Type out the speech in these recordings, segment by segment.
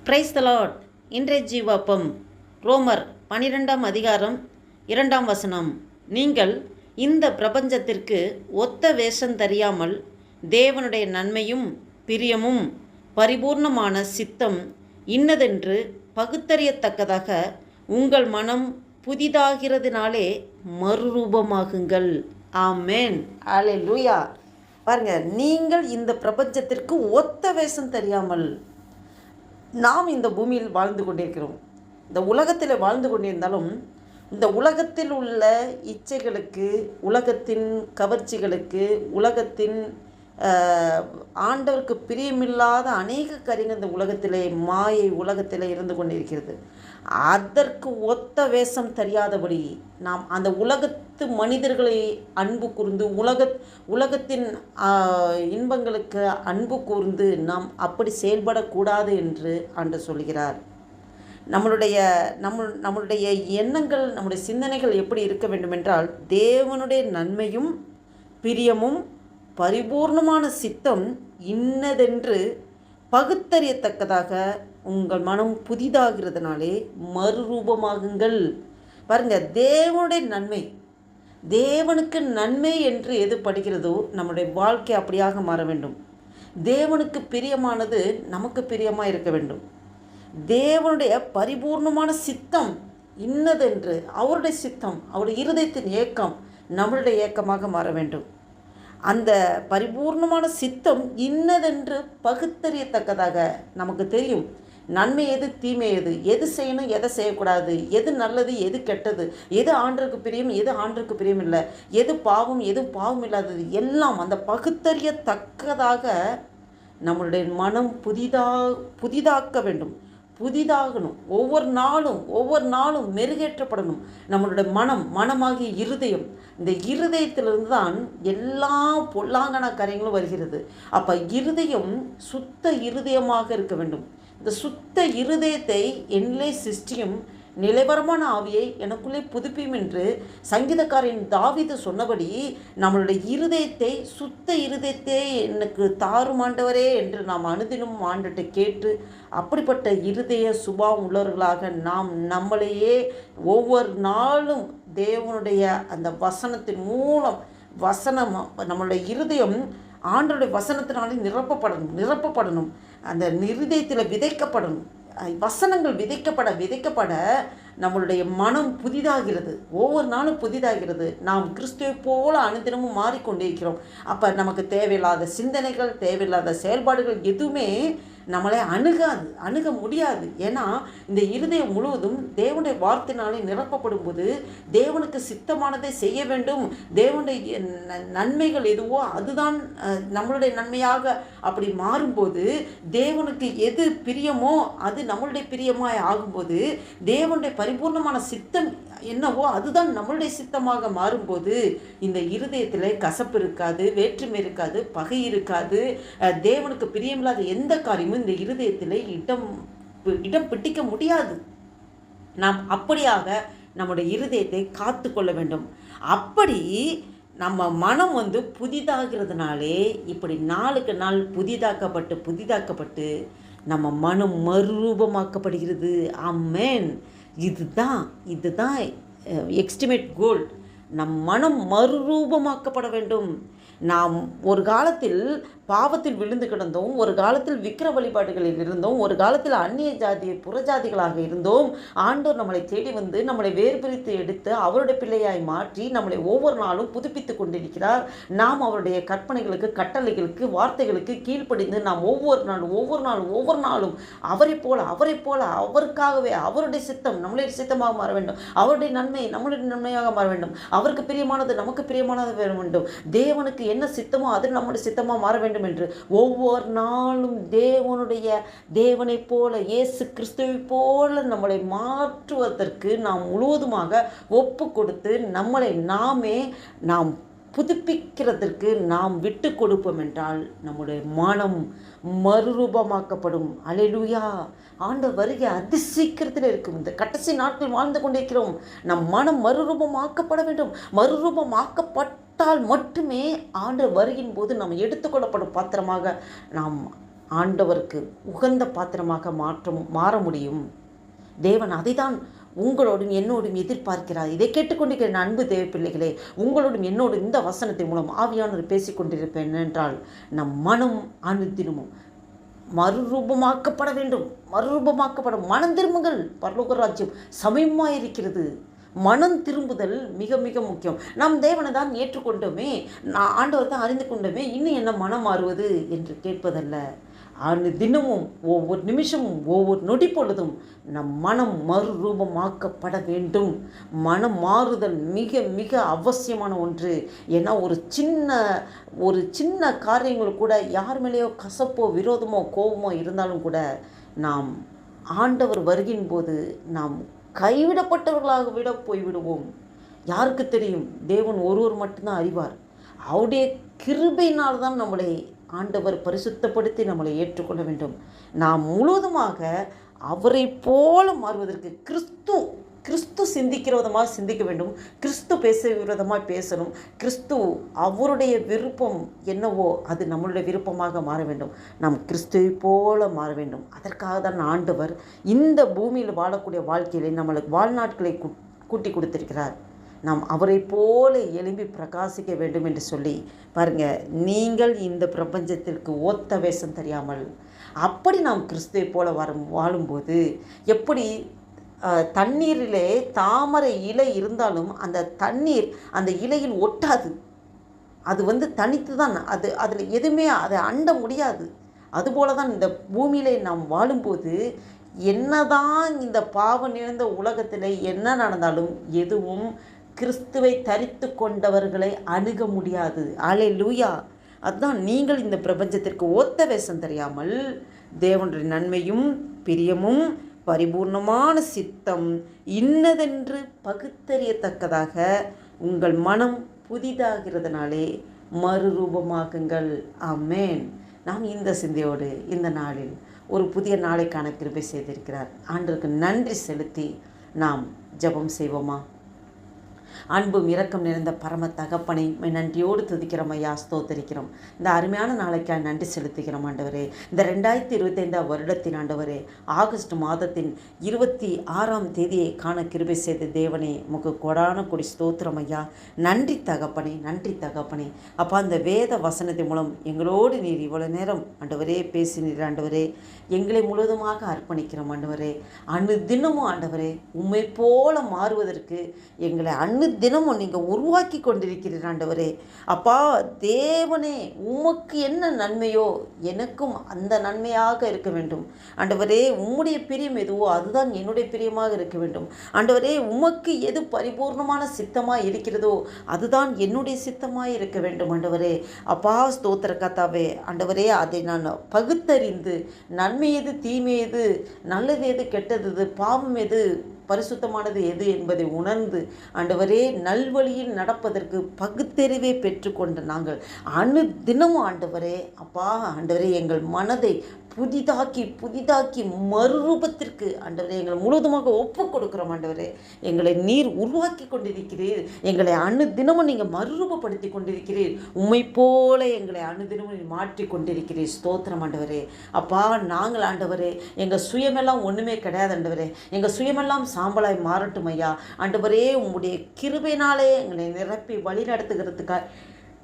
Praise the Lord. இன்றைய ஜீவாப்பம் ரோமர் 12ஆம் அதிகாரம் 2ஆம் வசனம். நீங்கள் இந்த பிரபஞ்சத்திற்கு ஒத்த வேஷம் தெரியாமல் தேவனுடைய நன்மையும் பிரியமும் பரிபூர்ணமான சித்தம் இன்னதென்று பகுத்தறியத்தக்கதாக உங்கள் மனம் புதிதாகிறதுனாலே மறுரூபமாகுங்கள். ஆமேன். அல்லேலூயா. பாருங்க, நீங்கள் இந்த பிரபஞ்சத்திற்கு ஒத்த வேஷம் தெரியாமல் நாம் இந்த பூமியில் வாழ்ந்து கொண்டிருக்கிறோம். இந்த உலகத்தில் வாழ்ந்து கொண்டிருந்தாலும் இந்த உலகத்தில் உள்ள இச்சைகளுக்கு, உலகத்தின் கவர்ச்சிகளுக்கு, உலகத்தின் ஆண்டவருக்கு பிரியமில்லாத அநேக காரியங்கள் இந்த உலகத்திலே, மாயை உலகத்திலே இருந்து கொண்டிருக்கிறது. அதற்கு ஒத்த வேஷம் தெரியாதபடி நாம் அந்த உலகத்து மனிதர்களை அன்பு கூர்ந்து, உலகத்தின் இன்பங்களுக்கு அன்பு கூர்ந்து நாம் அப்படி செயல்படக்கூடாது என்று ஆண்டவர் சொல்கிறார். நம்மளுடைய எண்ணங்கள், நம்முடைய சிந்தனைகள் எப்படி இருக்க வேண்டும் என்றால், தேவனுடைய நன்மையும் பிரியமும் பரிபூர்ணமான சித்தம் இன்னதென்று பகுத்தறியத்தக்கதாக உங்கள் மனம் புதிதாகிறதுனாலே மறுரூபமாகுங்கள். பாருங்க, தேவனுடைய நன்மை, தேவனுக்கு நன்மை என்று எது படுகிறதோ நம்முடைய வாழ்க்கை அப்படியாக மாற வேண்டும். தேவனுக்கு பிரியமானது நமக்கு பிரியமாக இருக்க வேண்டும். தேவனுடைய பரிபூர்ணமான சித்தம் இன்னதென்று, அவருடைய சித்தம், அவருடைய இருதயத்தின் ஏக்கம் நம்மளுடைய ஏக்கமாக மாற வேண்டும். அந்த பரிபூர்ணமான சித்தம் இன்னதென்று பகுத்தறியத்தக்கதாக நமக்கு தெரியும். நன்மை எது, தீமை எது, எது செய்யணும், எதை செய்யக்கூடாது, எது நல்லது, எது கெட்டது, எது ஆண்டருக்கு பிரியம், எது ஆண்டருக்கு பிரியம் இல்லை, எது பாவம், எது பாவம் இல்லாதது, எல்லாம் அந்த பகுத்தறியத்தக்கதாக நம்மளுடைய மனம் புதிதாக்க வேண்டும். புதிதாகணும். ஒவ்வொரு நாளும் மெருகேற்றப்படணும். நம்மளுடைய மனமாகிய இருதயம், இந்த இருதயத்திலிருந்து தான் எல்லா பொல்லாங்கன காரியங்களும் வருகிறது. அப்போ இருதயம் சுத்த இருதயமாக இருக்க வேண்டும். இந்த சுத்த இருதயத்தை என்னிலே சிருஷ்டியும் நிலைவரமான ஆவியை எனக்குள்ளே புதுப்பியும் என்று சங்கீதக்காரன் தாவீது சொன்னபடி, நம்மளுடைய இருதயத்தை, சுத்த இருதயத்தை எனக்கு தாரும் ஆண்டவரே என்று நாம் அனுதினம் ஆண்டுகிட்ட கேட்டு, அப்படிப்பட்ட இருதய சுபாவம் உள்ளவர்களாக நாம் நம்மளையே ஒவ்வொரு நாளும் தேவனுடைய அந்த வசனத்தின் மூலம், நம்மளுடைய இருதயம் ஆண்டவருடைய வசனத்தினாலே நிரப்பப்படணும். அந்த இருதயத்தில் விதைக்கப்படணும். வசனங்கள் விதைக்கப்பட நம்மளுடைய மனம் புதிதாகிறது. ஒவ்வொரு நாளும் புதிதாகிறது. நாம் கிறிஸ்துவை போல அனுதினமும் மாறிக்கொண்டிருக்கிறோம். அப்போ நமக்கு தேவையில்லாத சிந்தனைகள், தேவையில்லாத செயல்பாடுகள் எதுவுமே நம்மளை அணுக முடியாது. ஏன்னா இந்த இருதயம் முழுவதும் தேவனுடைய வார்த்தையினாலே நிரப்பப்படும் போது தேவனுக்கு சித்தமானதை செய்ய வேண்டும். தேவனுடைய நன்மைகள் எதுவோ அதுதான் நம்மளுடைய நன்மையாக அப்படி மாறும்போது, தேவனுக்கு எது பிரியமோ அது நம்மளுடைய பிரியமாய் ஆகும்போது, தேவனுடைய பரிபூர்ணமான சித்தம் என்னவோ அதுதான் நம்மளுடைய சித்தமாக மாறும்போது, இந்த இருதயத்தில் கசப்பு இருக்காது, வேற்றுமை இருக்காது, பகை இருக்காது. தேவனுக்கு பிரியமில்லாத எந்த காரியமும் இந்த இருதயத்தில் இடம் பிடிக்க முடியாது. நாம் அப்படியாக நம்முடைய இருதயத்தை காத்து கொள்ள வேண்டும். அப்படி நம்ம மனம் புதிதாகிறதுனாலே இப்படி நாளுக்கு நாள் புதிதாக்கப்பட்டு நம்ம மனம் மறுரூபமாக்கப்படுகிறது. ஆமென். இதுதான் எக்ஸ்டிமேட் கோல். நம் மனம் மறுரூபமாக்கப்பட வேண்டும். நாம் ஒரு காலத்தில் பாவத்தில் விழுந்து கிடந்தோம், ஒரு காலத்தில் விக்கிர வழிபாடுகளில் இருந்தோம், ஒரு காலத்தில் அந்நிய ஜாதி புறஜாதிகளாக இருந்தோம். ஆண்டவர் நம்மளை தேடி வந்து நம்மளை வேறுபிரித்து எடுத்து அவருடைய பிள்ளையாய் மாற்றி நம்மளை ஒவ்வொரு நாளும் புதுப்பித்து கொண்டிருக்கிறார். நாம் அவருடைய கற்பனைகளுக்கு, கட்டளைகளுக்கு, வார்த்தைகளுக்கு கீழ்ப்படிந்து நாம் ஒவ்வொரு நாளும் அவரை போல அவருக்காகவே, அவருடைய சித்தம் நம்மளுடைய சித்தமாக மாற வேண்டும், அவருடைய நன்மை நம்மளுடைய நன்மையாக மாற வேண்டும், அவருக்கு பிரியமானது நமக்கு பிரியமானது வர வேண்டும், தேவனுக்கு என்ன சித்தமோ அது நம்முடைய சித்தமாக மாற வேண்டும் என்று ஒவ்வொரு நாளும் தேவனை போல, இயேசு கிறிஸ்துவை போல நம்மளை மாற்றுவதற்கு நாம் முழுவதுமாக ஒப்பு கொடுத்து நம்மளை நாம் புதுப்பிக்கிறதற்கு நாம் விட்டு கொடுப்போம் என்றால் நம்முடைய மனம் மறுரூபமாக்கப்படும். அல்லேலூயா. ஆண்டவர் வருகை அதி சீக்கிரத்தில் இருக்கும். இந்த கடைசி நாட்கள் வாழ்ந்து கொண்டிருக்கிறோம். நம் மனம் மறுரூபமாக்கப்பட வேண்டும். மறுரூபமாக்கப்பட்டால் மட்டுமே ஆண்டவர் வருகின் போது நாம் எடுத்துக்கொள்ளப்படும் பாத்திரமாக நாம் ஆண்டவருக்கு உகந்த பாத்திரமாக மாற முடியும். தேவன் அதை தான் உங்களோடும் என்னோடும் எதிர்பார்க்கிறார். இதை கேட்டுக்கொண்டிருக்கிற அன்பு தேவ பிள்ளைகளே, உங்களோடும் என்னோடும் இந்த வசனத்தின் மூலம் ஆவியானவர் பேசிக்கொண்டிருப்பேன் என்றால் நம் மனம் அனுதினமும் மறுரூபமாக்கப்பட வேண்டும். மனம் திரும்புங்கள், பரலோக ராஜ்யம் சமயமாக இருக்கிறது. மனம் திரும்புதல் மிக மிக முக்கியம். நாம் தேவனை தான் ஏற்றுக்கொண்டோமே, நான் ஆண்டவர் தான் அறிந்து கொண்டோமே, இன்னும் என்ன மனம் மாறுவது என்று கேட்பதல்ல. தினமும் ஒவ்வொரு நிமிஷமும் ஒவ்வொரு நொடி பொழுதும் நம் மனம் மறுரூபமாக்கப்பட வேண்டும். மனம் மாறுதல் மிக மிக அவசியமான ஒன்று. ஏன்னா ஒரு சின்ன காரியங்கள் கூட யார் மேலேயோ கசப்போ விரோதமோ கோபமோ இருந்தாலும் கூட நாம் ஆண்டவர் வருகின் போது நாம் கைவிடப்பட்டவர்களாக விட போய்விடுவோம். யாருக்கு தெரியும்? தேவன் ஒருவர் மட்டும்தான் அறிவார். அவருடைய கிருபையினால் தான் நம்மளை ஆண்டவர் பரிசுத்தப்படுத்தி நம்மளை ஏற்றுக்கொள்ள வேண்டும். நாம் முழுவதுமாக அவரை போல மாறுவதற்கு கிறிஸ்து சிந்திக்கிற விதமாக சிந்திக்க வேண்டும். கிறிஸ்து பேசுகிற விதமாக பேசணும். கிறிஸ்து அவருடைய விருப்பம் என்னவோ அது நம்மளுடைய விருப்பமாக மாற வேண்டும். நாம் கிறிஸ்துவை போல மாற வேண்டும். அதற்காக தான் ஆண்டவர் இந்த பூமியில் வாழக்கூடிய வாழ்க்கையிலே நம்மளுக்கு வாழ்நாட்களை கூட்டி கொடுத்திருக்கிறார். நாம் அவரை போல எழும்பி பிரகாசிக்க வேண்டும் என்று சொல்லி பாருங்கள். நீங்கள் இந்த பிரபஞ்சத்திற்கு ஒத்த வேஷம் தெரியாமல் அப்படி நாம் கிறிஸ்துவை போல வாழும்போது எப்படி தண்ணீரிலே தாமரை இலை இருந்தாலும் அந்த தண்ணீர் அந்த இலையில் ஒட்டாது. அது தனித்து தான், அதில் எதுவுமே அதை அண்ட முடியாது. அதுபோல தான் இந்த பூமியிலே நாம் வாழும்போது என்னதான் இந்த பாவம் நிறைந்த உலகத்தில் என்ன நடந்தாலும் எதுவும் கிறிஸ்துவை தரித்து கொண்டவர்களை அணுக முடியாது. அல்லேலூயா. அதுதான் நீங்கள் இந்த பிரபஞ்சத்திற்கு ஒத்த வேஷம் தெரியாமல் தேவனுடைய நன்மையும் பிரியமும் பரிபூர்ணமான சித்தம் இன்னதென்று பகுத்தறியத்தக்கதாக உங்கள் மனம் புதிதாகிறதுனாலே மறுரூபமாகுங்கள். ஆமென். நாம் இந்த சிந்தையோடு இந்த நாளில் ஒரு புதிய நாளைக்கான கிருபை செய்திருக்கிறார். ஆண்டவருக்கு நன்றி செலுத்தி நாம் ஜெபம் செய்வோமா? அன்பும் இரக்கம் நிறைந்த பரம தகப்பனை நன்றியோடு துதிக்கிறோம் ஐயா, ஸ்தோத்தரிக்கிறோம். இந்த அருமையான நாளைக்காக நன்றி செலுத்துகிறோம் ஆண்டவரே. இந்த 2025 வருடத்தின் ஆண்டவரே, ஆகஸ்ட் மாதத்தின் 26ஆம் தேதியை காண கிருபை செய்த தேவனே, உமக்கு கொடான கொடி ஸ்தோத்திரம் ஐயா. நன்றி தகப்பனே, நன்றி தகப்பனே. அப்பா, அந்த வேத வசனத்தின் மூலம் எங்களோடு நீர் இவ்வளோ நேரம் ஆண்டவரே பேசினீர் ஆண்டவரே. எங்களை முழுவதுமாக அர்ப்பணிக்கிறோம் ஆண்டவரே. தினமும் ஆண்டவரே உம்மை போல மாறுவதற்கு எங்களை தினமும் நீங்கள் உருவாக்கி கொண்டிருக்கிறீர் ஆண்டவரே. அப்பா தேவனே, உமக்கு என்ன நன்மையோ எனக்கும் அந்த நன்மையாக இருக்க வேண்டும் ஆண்டவரே. உம்முடைய பிரியம் எதுவோ அதுதான் என்னுடைய பிரியமாக இருக்க வேண்டும் ஆண்டவரே. உமக்கு எது பரிபூர்ணமான சித்தமாக இருக்கிறதோ அதுதான் என்னுடைய சித்தமாக இருக்க வேண்டும் ஆண்டவரே. அப்பா ஸ்தோத்திர கர்த்தாவே ஆண்டவரே, அதை நான் பகுத்தறிந்து நன்மை எது தீமை எது நல்லது எது கெட்டது எது பாவம் எது பரிசுத்தமானது எது என்பதை உணர்ந்து ஆண்டவரே நல்வழியில் நடப்பதற்கு பகுத்தறிவை பெற்றுக்கொண்ட நாங்கள் தினமும் ஆண்டவரே அப்பா ஆண்டவரே எங்கள் மனதை புதிதாக்கி மறுரூபத்திற்கு ஆண்டவரே எங்களை முழுவதுமாக ஒப்பு கொடுக்குறோம் ஆண்டவரே. எங்களை நீர் உருவாக்கி கொண்டிருக்கிறீர். எங்களை தினமும் நீங்கள் மறுரூபப்படுத்தி கொண்டிருக்கிறீர். உம்மை போல எங்களை தினமும் நீர் மாற்றி கொண்டிருக்கிறீர். ஸ்தோத்திரம் ஆண்டவரே. அப்பா நாங்கள் ஆண்டவரே எங்கள் சுயமெல்லாம் ஒன்றுமே கிடையாது ஆண்டவரே. எங்கள் சுயமெல்லாம் சாம்பலாய் மாறட்டும் ஐயா ஆண்டவரே. உம்முடைய கிருபையினாலே எங்களை நிரப்பி வழி நடத்துகிறதுக்காக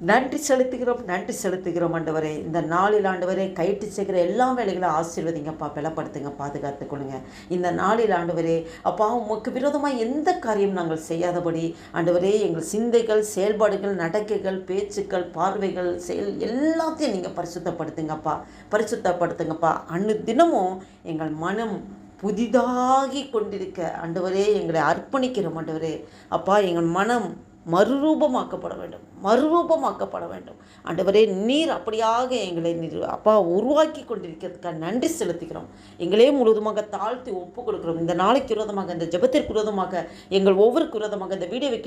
நன்றி செலுத்துகிறோம் ஆண்டவரே. இந்த நாளில் ஆண்டவரே கைட்டு செய்கிற எல்லா வேலைகளும் ஆசீர்வதிங்கப்பா, பலப்படுத்துங்க, பாதுகாத்துக்கொள்ளுங்க. இந்த நாளில் ஆண்டவரே அப்பா உமக்கு விரோதமாக எந்த காரியம் நாங்கள் செய்யாதபடி ஆண்டவரே எங்கள் சிந்தைகள், செயல்பாடுகள், நடக்கைகள், பேச்சுக்கள், பார்வைகள், செயல் எல்லாத்தையும் நீங்கள் பரிசுத்தப்படுத்துங்கப்பா. தினமும் எங்கள் மனம் புதிதாகி கொண்டிருக்க ஆண்டவரே எங்களை அர்ப்பணிக்கிறோம் ஆண்டவரே. அப்பா எங்கள் மனம் மறுரூபமாக்கப்பட வேண்டும் ஆண்டவரே. நீர் அப்படியாக எங்களை நீர் அப்பா உருவாக்கி கொண்டிருக்கிறதுக்காக நன்றி செலுத்துகிறோம். எங்களே முழுவதுமாக தாழ்த்தி ஒப்பு கொடுக்குறோம். இந்த நாளைக்கு விரோதமாக, இந்த ஜெபத்திற்கு விரோதமாக, எங்கள் ஒவ்வொருக்கு விரோதமாக, இந்த வீடியோவை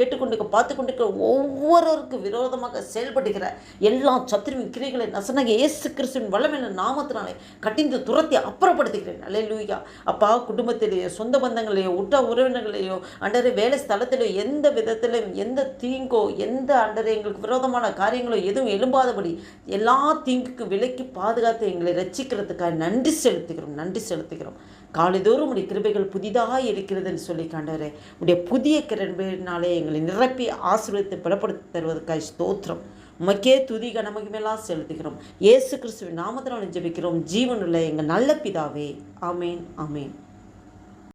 பார்த்து கொண்டிருக்கிற ஒவ்வொருவருக்கு விரோதமாக செயல்படுகிற எல்லா சத்துருவின் கிரைகளை நசனாக இயேசு கிறிஸ்துவின் வல்லமையான நாமத்தினாலே கட்டிந்து துரத்தி அப்புறப்படுத்துகிறேன். அல்லேலூயா. அப்பா குடும்பத்திலேயோ, சொந்த பந்தங்களையோ, உற்ற உறவினர்களையோ ஆண்டவரே வேலை ஸ்தலத்திலேயோ எந்த விதத்திலும் எந்த தீங்கோ எந்த ஆண்டவரே எங்களுக்கு விரோதமான காரியங்களோ எதுவும் எழும்பாதபடி எல்லா தீங்குக்கு விலக்கி பாதுகாத்து எங்களை ரட்சிக்கிறதுக்காக நன்றி செலுத்துகிறோம். காலைதோறும் உடைய கிருபைகள் புதிதாக இருக்கிறதுன்னு சொல்லி ஆண்டவரே, உடைய புதிய கிருபையினாலே எங்களை நிரப்பி ஆசீர்வதித்து பலப்படுத்தி தருவதற்காக ஸ்தோத்திரம். உமக்கே துதி கனமகிமையெல்லாம் செலுத்துகிறோம். இயேசு கிறிஸ்துவின் நாமத்தினால் ஜெபிக்கிறோம் ஜீவனுள்ள எங்கள் நல்ல பிதாவே. ஆமேன், ஆமேன்.